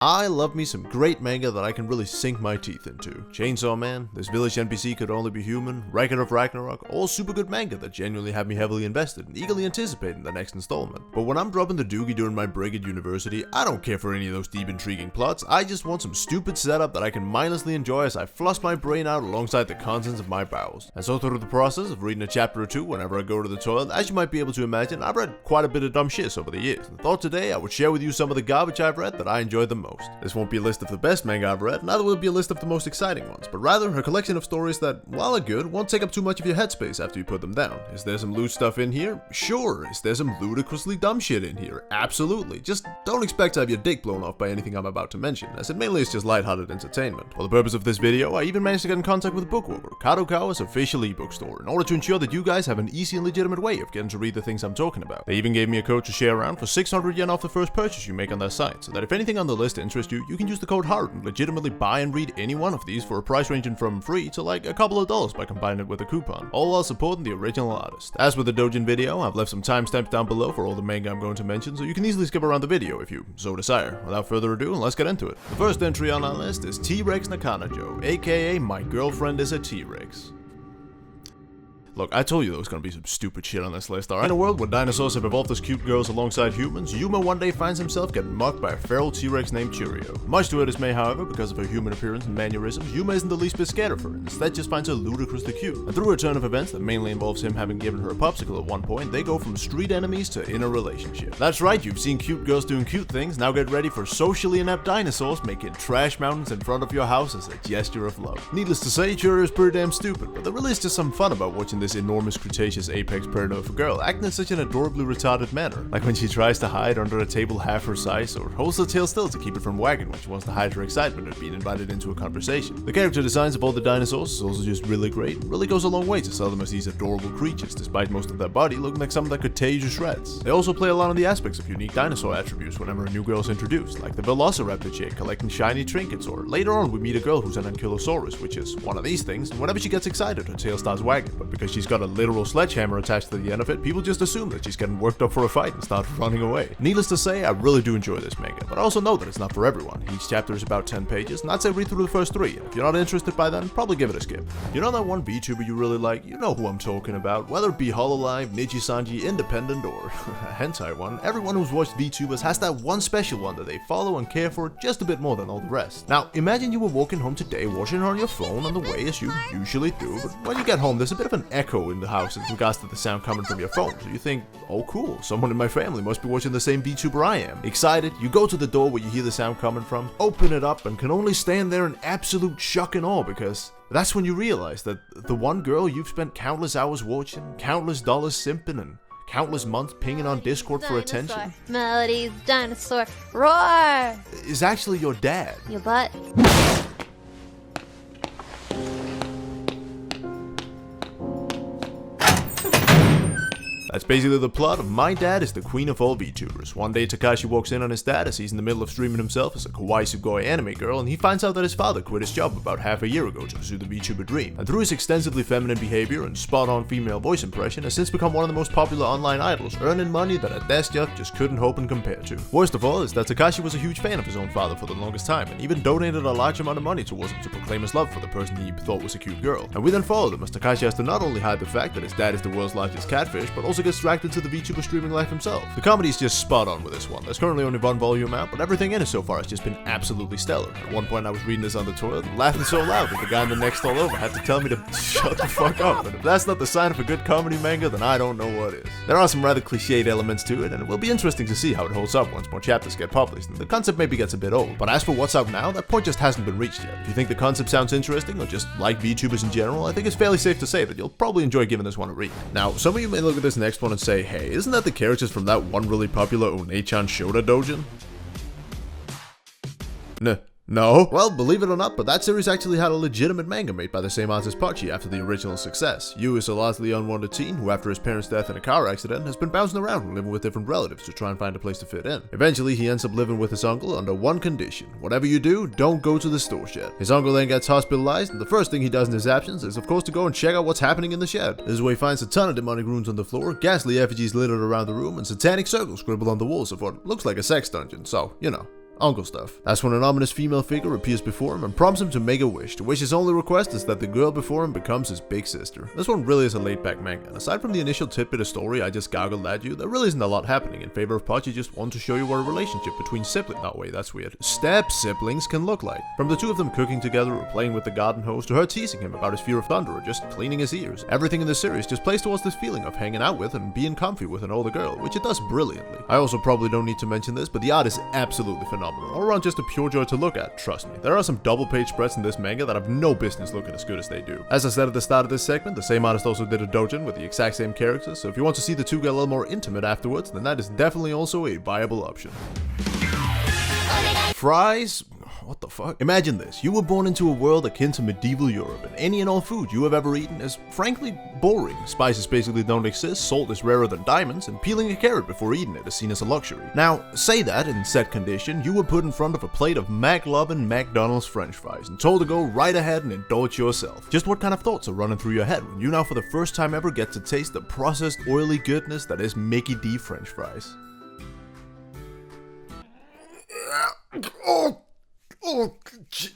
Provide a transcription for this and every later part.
I love me some great manga that I can really sink my teeth into. Chainsaw Man, This Village NPC Could Only Be Human, Record of Ragnarok, all super good manga that genuinely have me heavily invested and eagerly anticipating the next installment. But when I'm dropping the doogie during my break at university, I don't care for any of those deep intriguing plots, I just want some stupid setup that I can mindlessly enjoy as I flush my brain out alongside the contents of my bowels. And so through the process of reading a chapter or two whenever I go to the toilet, as you might be able to imagine, I've read quite a bit of dumb shit over the years, and thought today I would share with you some of the garbage I've read that I enjoyed the most. This won't be a list of the best manga I've read, neither will it be a list of the most exciting ones, but rather a collection of stories that, while are good, won't take up too much of your headspace after you put them down. Is there some lewd stuff in here? Sure. Is there some ludicrously dumb shit in here? Absolutely. Just don't expect to have your dick blown off by anything I'm about to mention, as it mainly is just lighthearted entertainment. For the purpose of this video, I even managed to get in contact with Bookwalker, Kadokawa's official ebook store, in order to ensure that you guys have an easy and legitimate way of getting to read the things I'm talking about. They even gave me a code to share around for 600 yen off the first purchase you make on their site, so that if anything on the list interests you, you can use the code HAREM and legitimately buy and read any one of these for a price ranging from free to like a couple of dollars by combining it with a coupon, all while supporting the original artist. As with the doujin video, I've left some timestamps down below for all the manga I'm going to mention, so you can easily skip around the video if you so desire. Without further ado, let's get into it. The first entry on our list is T-Rex no Kanojo, aka My Girlfriend is a T-Rex. Look, I told you there was gonna be some stupid shit on this list, alright? In a world where dinosaurs have evolved as cute girls alongside humans, Yuma one day finds himself getting mocked by a feral T-Rex named Cheerio. Much to her dismay, however, because of her human appearance and mannerisms, Yuma isn't the least bit scared of her, and instead just finds her ludicrously cute. And through a turn of events that mainly involves him having given her a popsicle at one point, they go from street enemies to in a relationship. That's right, you've seen cute girls doing cute things, now get ready for socially inept dinosaurs making trash mountains in front of your house as a gesture of love. Needless to say, Cheerio is pretty damn stupid, but there really is just some fun about watching this enormous Cretaceous apex predator of a girl acting in such an adorably retarded manner, like when she tries to hide under a table half her size, or holds her tail still to keep it from wagging when she wants to hide her excitement at being invited into a conversation. The character designs of all the dinosaurs is also just really great, and really goes a long way to sell them as these adorable creatures, despite most of their body looking like something that could tear you to shreds. They also play a lot on the aspects of unique dinosaur attributes whenever a new girl is introduced, like the Velociraptor chick collecting shiny trinkets, or later on we meet a girl who's an Ankylosaurus, which is one of these things, and whenever she gets excited her tail starts wagging, but because she's got a literal sledgehammer attached to the end of it, people just assume that she's getting worked up for a fight and start running away. Needless to say, I really do enjoy this manga, but I also know that it's not for everyone. Each chapter is about 10 pages, and I'd say read through the first 3, and if you're not interested by then, probably give it a skip. You know that one VTuber you really like? You know who I'm talking about. Whether it be Hololive, Nijisanji, Independent, or a hentai one, everyone who's watched VTubers has that one special one that they follow and care for just a bit more than all the rest. Now, imagine you were walking home today watching it on your phone on the way as you usually do, but when you get home there's a bit of an echo in the house in regards to the sound coming from your phone, so you think, oh cool, someone in my family must be watching the same VTuber I am. Excited, you go to the door where you hear the sound coming from, open it up, and can only stand there in absolute shock and awe, because that's when you realize that the one girl you've spent countless hours watching, countless dollars simping, and countless months pinging on Discord for attention, melodies, dinosaur, roar, is actually your dad. Your butt. That's basically the plot of My Dad is the Queen of all VTubers. One day Takashi walks in on his dad as he's in the middle of streaming himself as a kawaii sugoi anime girl, and he finds out that his father quit his job about half a year ago to pursue the VTuber dream, and through his extensively feminine behavior and spot-on female voice impression has since become one of the most popular online idols, earning money that a desk job just couldn't hope and compare to. Worst of all is that Takashi was a huge fan of his own father for the longest time, and even donated a large amount of money towards him to proclaim his love for the person he thought was a cute girl. And we then followed him as Takashi has to not only hide the fact that his dad is the world's largest catfish, but also gets dragged into the VTuber streaming life himself. The comedy is just spot on with this one. There's currently only one volume out, but everything in it so far has just been absolutely stellar. At one point I was reading this on the toilet and laughing so loud that the guy in the next stall over had to tell me to shut the fuck up, and if that's not the sign of a good comedy manga, then I don't know what is. There are some rather cliched elements to it, and it will be interesting to see how it holds up once more chapters get published, and the concept maybe gets a bit old, but as for what's out now, that point just hasn't been reached yet. If you think the concept sounds interesting, or just like VTubers in general, I think it's fairly safe to say that you'll probably enjoy giving this one a read. Now, some of you may look at this next one and say, hey, isn't that the characters from that one really popular One-chan Shota doujin? No? Well, believe it or not, but that series actually had a legitimate manga made by the same artist Pochi after the original success. Yu is a largely unwanted teen who, after his parents' death in a car accident, has been bouncing around and living with different relatives to try and find a place to fit in. Eventually, he ends up living with his uncle under one condition: whatever you do, don't go to the store shed. His uncle then gets hospitalized, and the first thing he does in his absence is of course to go and check out what's happening in the shed. This is where he finds a ton of demonic runes on the floor, ghastly effigies littered around the room, and satanic circles scribbled on the walls of what looks like a sex dungeon, so, you know. uncle stuff. That's when an ominous female figure appears before him and prompts him to make a wish, to which his only request is that the girl before him becomes his big sister. This one really is a laid-back manga, and aside from the initial tidbit of story I just goggled at you, there really isn't a lot happening in favor of Pochi just want to show you what a relationship between siblings, no wait, that's weird, step-siblings can look like. From the two of them cooking together or playing with the garden hose, to her teasing him about his fear of thunder or just cleaning his ears. Everything in this series just plays towards this feeling of hanging out with and being comfy with an older girl, which it does brilliantly. I also probably don't need to mention this, but the art is absolutely phenomenal. All around just a pure joy to look at, trust me. There are some double-page spreads in this manga that have no business looking as good as they do. As I said at the start of this segment, the same artist also did a doujin with the exact same characters, so if you want to see the two get a little more intimate afterwards, then that is definitely also a viable option. Fries? What the fuck? Imagine this, you were born into a world akin to medieval Europe, and any and all food you have ever eaten is frankly boring. Spices basically don't exist, salt is rarer than diamonds, and peeling a carrot before eating it is seen as a luxury. Now, say that, in said condition, you were put in front of a plate of McLovin McDonald's french fries and told to go right ahead and indulge yourself. Just what kind of thoughts are running through your head when you now for the first time ever get to taste the processed oily goodness that is Mickey D french fries? Oh,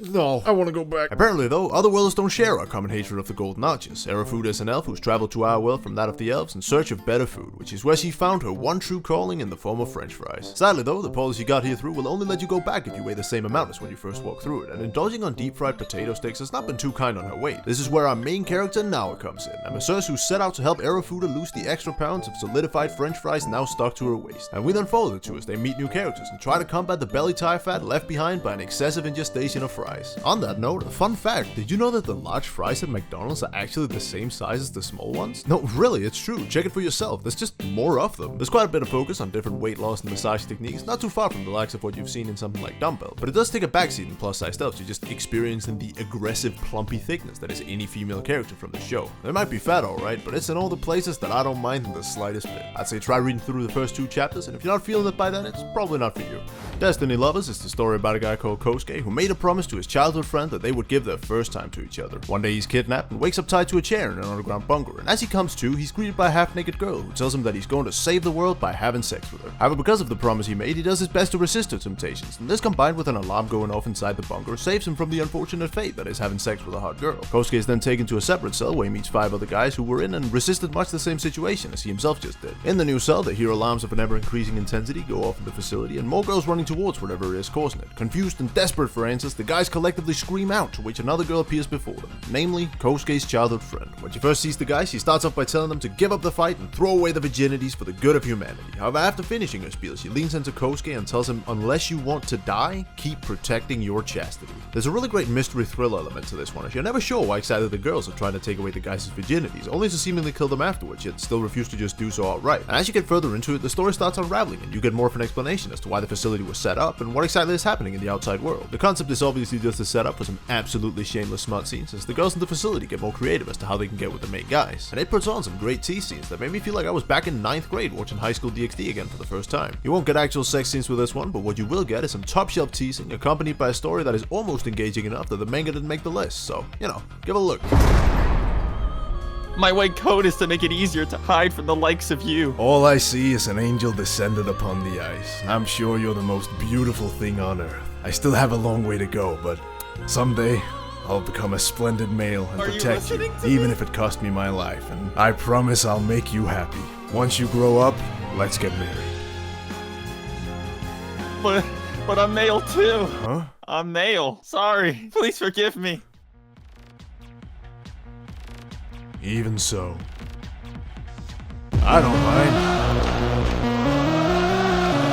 no, I want to go back. Apparently though, other worlds don't share our common hatred of the golden arches. Erafuda is an elf who's traveled to our world from that of the elves in search of better food, which is where she found her one true calling in the form of french fries. Sadly though, the policy you got here through will only let you go back if you weigh the same amount as when you first walked through it, and indulging on deep fried potato sticks has not been too kind on her weight. This is where our main character Nawa comes in, a masseuse who set out to help Erafuda lose the extra pounds of solidified french fries now stuck to her waist. And we then follow the two as they meet new characters and try to combat the belly tie fat left behind by an excessive ingestion of fries. On that note, a fun fact, did you know that the large fries at McDonald's are actually the same size as the small ones? No, really, it's true. Check it for yourself. There's just more of them. There's quite a bit of focus on different weight loss and massage techniques, not too far from the likes of what you've seen in something like Dumbbell, but it does take a backseat in plus-size stuff to just experiencing the aggressive, plumpy thickness that is any female character from the show. They might be fat, alright, but it's in all the places that I don't mind in the slightest bit. I'd say try reading through the first two chapters, and if you're not feeling it by then, it's probably not for you. Destiny Lovers is the story about a guy called Kosuke who made a promise to his childhood friend that they would give their first time to each other. One day he's kidnapped and wakes up tied to a chair in an underground bunker, and as he comes to, he's greeted by a half-naked girl who tells him that he's going to save the world by having sex with her. However, because of the promise he made, he does his best to resist her temptations, and this combined with an alarm going off inside the bunker saves him from the unfortunate fate that is having sex with a hot girl. Kosuke is then taken to a separate cell where he meets 5 other guys who were in and resisted much the same situation as he himself just did. In the new cell, they hear alarms of an ever-increasing intensity go off in the facility, and more girls running towards whatever it is causing it. Confused and desperate for answers, the guys collectively scream out, to which another girl appears before them, namely Kosuke's childhood friend. When she first sees the guys, she starts off by telling them to give up the fight and throw away the virginities for the good of humanity. However, after finishing her spiel, she leans into Kosuke and tells him, unless you want to die, keep protecting your chastity. There's a really great mystery thrill element to this one, as you're never sure why exactly the girls are trying to take away the guys' virginities, only to seemingly kill them afterwards, yet still refuse to just do so outright. And as you get further into it, the story starts unraveling, and you get more of an explanation as to why the facility was set up and what exactly is happening in the outside world. The concept is obviously just a setup for some absolutely shameless smut scenes, as the girls in the facility get more creative as to how they can get with the main guys. And it puts on some great tease scenes that made me feel like I was back in 9th grade watching High School DxD again for the first time. You won't get actual sex scenes with this one, but what you will get is some top shelf teasing accompanied by a story that is almost engaging enough that the manga didn't make the list, so, you know, give it a look. My white coat is to make it easier to hide from the likes of you. All I see is an angel descended upon the ice. I'm sure you're the most beautiful thing on earth. I still have a long way to go, but someday I'll become a splendid male and protect you, even if it cost me my life, and I promise I'll make you happy. Once you grow up, let's get married. But I'm male too. Huh? I'm male. Sorry. Please forgive me. Even so, I don't mind.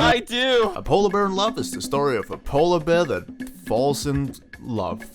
I do. A Polar Bear in Love is the story of a polar bear that falls in love.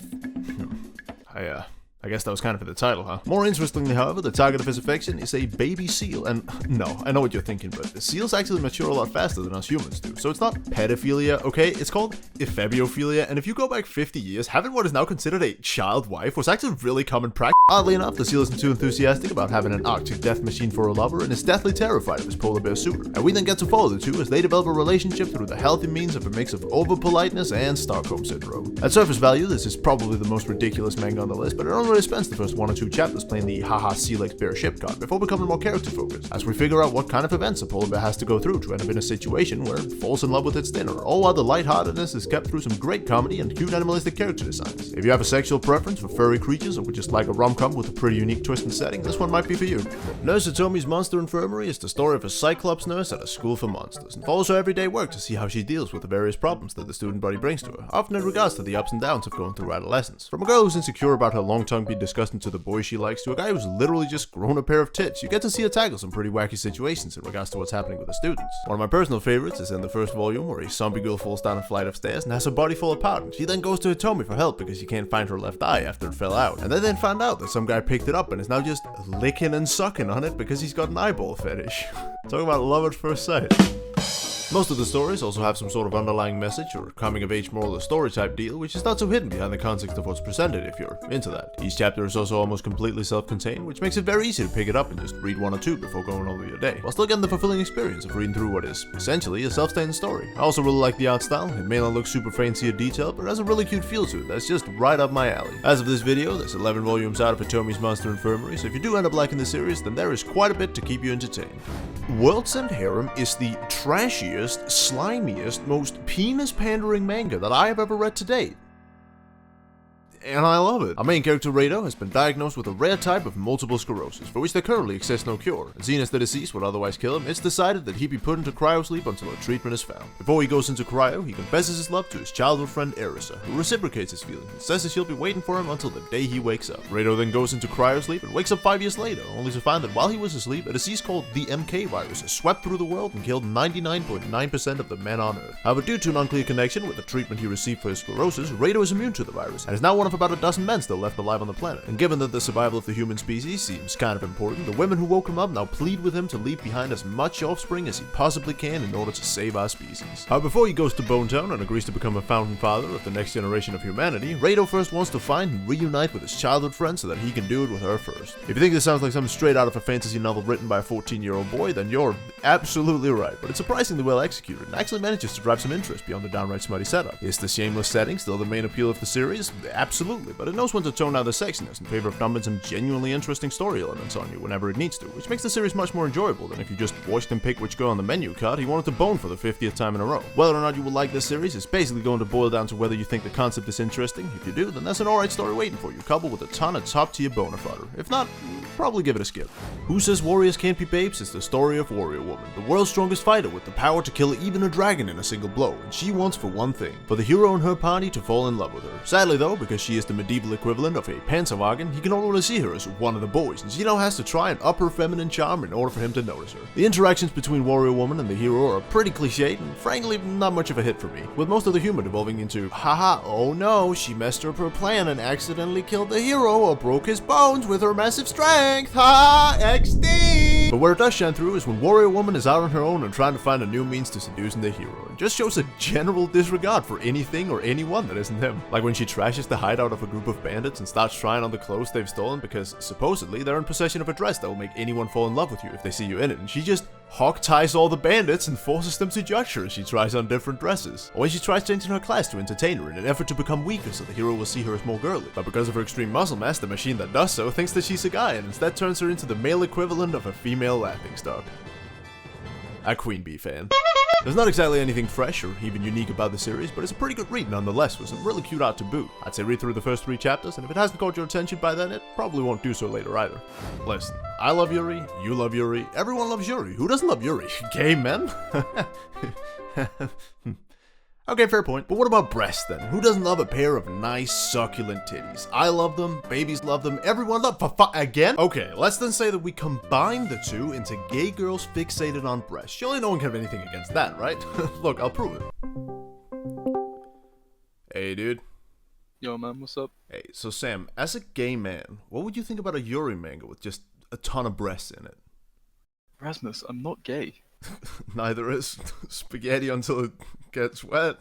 I guess that was kind of in the title, huh? More interestingly, however, the target of his affection is a baby seal, and no, I know what you're thinking, but the seals actually mature a lot faster than us humans do, so it's not pedophilia, okay? It's called ephebiophilia, and if you go back 50 years, having what is now considered a child wife was actually really common practice. Oddly enough, the seal isn't too enthusiastic about having an Arctic death machine for a lover and is deathly terrified of his polar bear suitor. And we then get to follow the two as they develop a relationship through the healthy means of a mix of over-politeness and Stockholm Syndrome. At surface value, this is probably the most ridiculous manga on the list, but it only really spends the first 1 or 2 chapters playing the haha sea legs bear ship card before becoming more character focused, as we figure out what kind of events a polar bear has to go through to end up in a situation where it falls in love with its dinner. All other lightheartedness is kept through some great comedy and cute animalistic character designs. If you have a sexual preference for furry creatures or would just like a rom-com with a pretty unique twist and setting, this one might be for you. Nurse Himtomi's Monster Infirmary is the story of a Cyclops nurse at a school for monsters, and follows her everyday work to see how she deals with the various problems that the student body brings to her, often in regards to the ups and downs of going through adolescence. From a girl who's insecure about her long tongue being disgusting to the boys she likes, to a guy who's literally just grown a pair of tits, you get to see her tackle some pretty wacky situations in regards to what's happening with the students. One of my personal favorites is in the first volume where a zombie girl falls down a flight of stairs and has her body fall apart, and she then goes to Himtomi for help because she can't find her left eye after it fell out. And they then find out that some guy picked it up and is now just licking and sucking on it because he's got an eyeball fetish. Talk about love at first sight. Most of the stories also have some sort of underlying message or coming of age moral or story type deal, which is not so hidden behind the context of what's presented if you're into that. Each chapter is also almost completely self-contained, which makes it very easy to pick it up and just read 1 or 2 before going over your day, while still getting the fulfilling experience of reading through what is essentially a self-contained story. I also really like the art style. It may not look super fancy or detailed, but it has a really cute feel to it that's just right up my alley. As of this video, there's 11 volumes out of Himtomi's Monster Infirmary, so if you do end up liking the series, then there is quite a bit to keep you entertained. World's End Harem is the trashiest, slimiest, most penis-pandering manga that I have ever read to date. And I love it. Our main character, Rado, has been diagnosed with a rare type of multiple sclerosis, for which there currently exists no cure. And seeing as the disease would otherwise kill him, it's decided that he be put into cryosleep until a treatment is found. Before he goes into cryo, he confesses his love to his childhood friend, Erisa, who reciprocates his feelings and says that she'll be waiting for him until the day he wakes up. Rado then goes into cryosleep and wakes up 5 years later, only to find that while he was asleep, a disease called the MK virus has swept through the world and killed 99.9% of the men on Earth. However, due to an unclear connection with the treatment he received for his sclerosis, Rado is immune to the virus, and is now one of about a dozen men still left alive on the planet. And given that the survival of the human species seems kind of important, the women who woke him up now plead with him to leave behind as much offspring as he possibly can in order to save our species. However, before he goes to Bone Town and agrees to become a founding father of the next generation of humanity, Rado first wants to find and reunite with his childhood friend so that he can do it with her first. If you think this sounds like something straight out of a fantasy novel written by a 14-year-old boy, then you're absolutely right, but it's surprisingly well executed and actually manages to drive some interest beyond the downright smutty setup. Is the shameless setting still the main appeal of the series? Absolutely, but it knows when to tone down the sexiness in favor of dumping some genuinely interesting story elements on you whenever it needs to, which makes the series much more enjoyable than if you just watched him pick which girl on the menu card he wanted to bone for the 50th time in a row. Whether or not you will like this series is basically going to boil down to whether you think the concept is interesting. If you do, then that's an alright story waiting for you, coupled with a ton of top-tier boner fodder. If not, probably give it a skip. Who Says Warriors Can't Be Babes is the story of Warrior Woman, the world's strongest fighter with the power to kill even a dragon in a single blow, and she wants for one thing, for the hero and her party to fall in love with her. Sadly though, because she is the medieval equivalent of a Panzerwagen, he can only really see her as one of the boys, and she now has to try and up her feminine charm in order for him to notice her. The interactions between Warrior Woman and the hero are pretty cliched, and frankly, not much of a hit for me, with most of the humor devolving into, haha, oh no, she messed up her plan and accidentally killed the hero or broke his bones with her massive strength, ha, XD! But where it does shine through is when Warrior Woman is out on her own and trying to find a new means to seducing the hero, and just shows a general disregard for anything or anyone that isn't him. Like when she trashes the hideout of a group of bandits and starts trying on the clothes they've stolen because supposedly they're in possession of a dress that will make anyone fall in love with you if they see you in it, and she just hawk ties all the bandits and forces them to judge her as she tries on different dresses. Or when she tries changing her class to entertain her in an effort to become weaker so the hero will see her as more girly. But because of her extreme muscle mass, the machine that does so thinks that she's a guy and instead turns her into the male equivalent of a female laughingstock. A Queen Bee fan. There's not exactly anything fresh or even unique about the series, but it's a pretty good read nonetheless with some really cute art to boot. I'd say read through the first 3 chapters, and if it hasn't caught your attention by then, it probably won't do so later either. Listen, I love Yuri, you love Yuri, everyone loves Yuri. Who doesn't love Yuri? Gay men? Okay, fair point. But what about breasts then? Who doesn't love a pair of nice, succulent titties? I love them, babies love them, everyone loves again? Okay, let's then say that we combine the two into gay girls fixated on breasts. Surely no one can have anything against that, right? Look, I'll prove it. Hey, dude. Yo, man, what's up? Hey, so Sam, as a gay man, what would you think about a Yuri manga with just a ton of breasts in it? Rasmus, I'm not gay. Neither is spaghetti until it gets wet.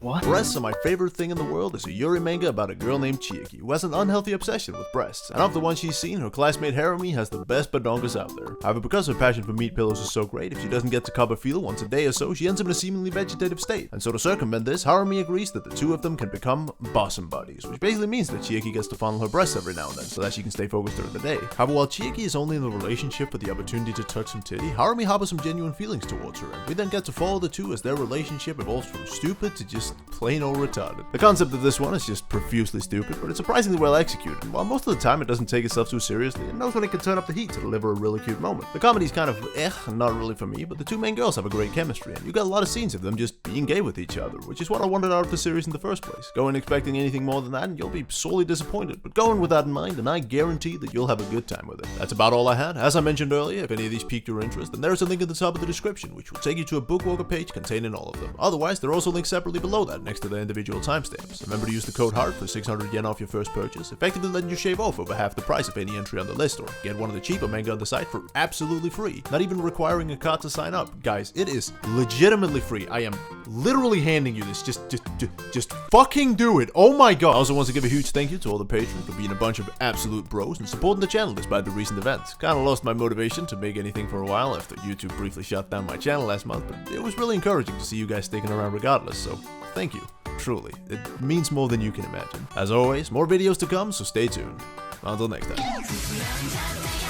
What? Breasts are my favorite thing in the world. Is a Yuri manga about a girl named Chiaki who has an unhealthy obsession with breasts. And of the ones she's seen, her classmate Harem has the best badongas out there. However, because her passion for meat pillows is so great, if she doesn't get to cup a feel once a day or so, she ends up in a seemingly vegetative state. And so to circumvent this, Harem agrees that the two of them can become bosom buddies, which basically means that Chiaki gets to fondle her breasts every now and then so that she can stay focused during the day. However, while Chiaki is only in the relationship with the opportunity to touch some titty, Harem harbors some genuine feelings towards her, and we then get to follow the two as their relationship evolves from stupid to just plain old retarded. The concept of this one is just profusely stupid, but it's surprisingly well executed, and while most of the time it doesn't take itself too seriously, it knows when it can turn up the heat to deliver a really cute moment. The comedy's kind of not really for me, but the two main girls have a great chemistry, and you got a lot of scenes of them just being gay with each other, which is what I wanted out of the series in the first place. Go in expecting anything more than that, and you'll be sorely disappointed, but go in with that in mind, and I guarantee that you'll have a good time with it. That's about all I had. As I mentioned earlier, if any of these piqued your interest, then there's a link at the top of the description, which will take you to a bookwalker page containing all of them. Otherwise, there are also links separately below that, next to the individual timestamps. Remember to use the code HEART for 600 yen off your first purchase, effectively letting you shave off over half the price of any entry on the list, or get one of the cheaper manga on the site for absolutely free, not even requiring a card to sign up. Guys, it is legitimately free. I am literally handing you this. Just fucking do it. Oh my god. I also want to give a huge thank you to all the patrons for being a bunch of absolute bros and supporting the channel despite the recent events. Kinda lost my motivation to make anything for a while after YouTube briefly shut down my channel last month, but it was really encouraging to see you guys sticking around regardless, so thank you. Truly, it means more than you can imagine. As always, more videos to come, so stay tuned. Until next time.